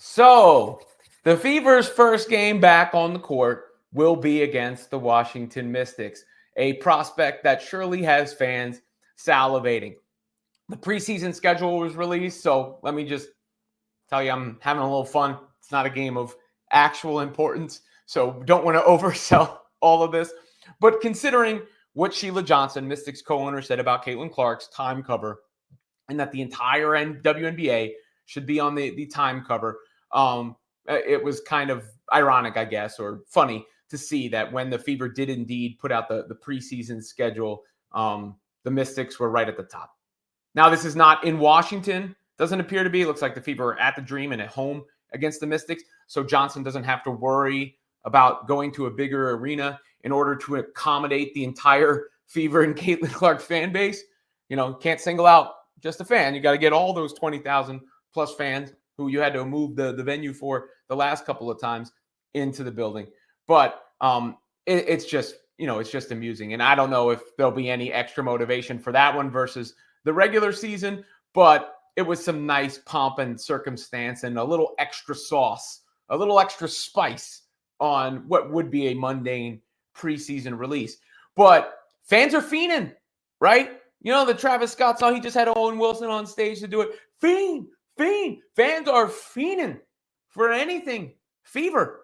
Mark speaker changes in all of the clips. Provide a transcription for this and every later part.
Speaker 1: So, the Fever's first game back on the court will be against the Washington Mystics, a prospect that surely has fans salivating. The preseason schedule was released, so let me just tell you I'm having a little fun. It's not a game of actual importance, so don't want to oversell all of this. But considering what Sheila Johnson, Mystics co-owner, said about Caitlin Clark's time cover, and that the entire WNBA should be on the time cover, it was kind of ironic, I guess, or funny to see that when the Fever did indeed put out the preseason schedule, the Mystics were right at the top. Now, this is not in Washington. Doesn't appear to be. It looks like the Fever are at the Dream and at home against the Mystics. So Johnson doesn't have to worry about going to a bigger arena in order to accommodate the entire Fever and Caitlin Clark fan base. You know, can't single out just a fan. You got to get all those 20,000 plus fans who you had to move the venue for the last couple of times into the building. But it's just, it's just amusing. And I don't know if there'll be any extra motivation for that one versus the regular season, but it was some nice pomp and circumstance and a little extra sauce, a little extra spice on what would be a mundane preseason release. But fans are fiending, right? You know, the Travis Scott song, he just had Owen Wilson on stage to do it. Fiend. Fans are fiending for anything Fever.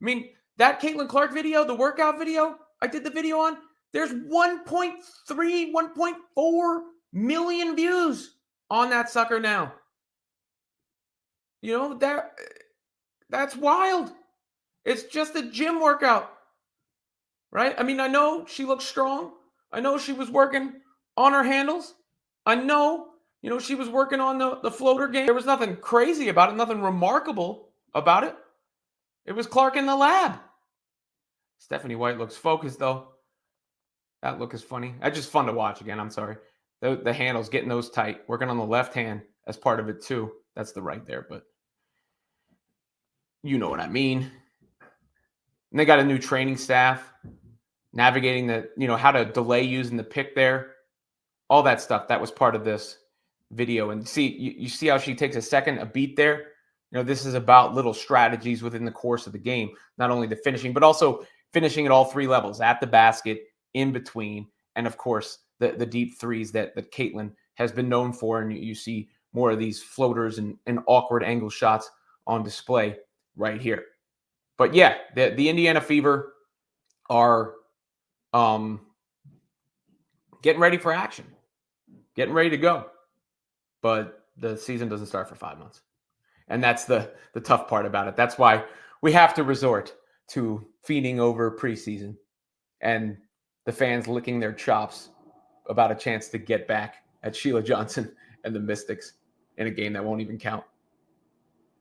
Speaker 1: I mean, that Caitlin Clark video, the workout video I did the video on, there's 1.3, 1.4 million views on that sucker now. You know, that's wild. It's just a gym workout, right? I mean, I know she looks strong. I know she was working on her handles. I know, she was working on the floater game. There was nothing crazy about it, nothing remarkable about it. It was Clark in the lab. Stephanie White looks focused, though. That look is funny. That's just fun to watch again. I'm sorry. The handles, getting those tight, working on the left hand as part of it too. That's the right there, but you know what I mean. And they got a new training staff, navigating how to delay using the pick there. All that stuff, that was part of this video. And see, you see how she takes a beat there? This is about little strategies within the course of the game. Not only the finishing, but also finishing at all three levels, at the basket, in between, and of course, the deep threes that Caitlin has been known for. And you see more of these floaters and awkward angle shots on display right here. But yeah, the Indiana Fever are getting ready for action, getting ready to go. But the season doesn't start for 5 months. And that's the tough part about it. That's why we have to resort to feeding over preseason and the fans licking their chops about a chance to get back at Sheila Johnson and the Mystics in a game that won't even count.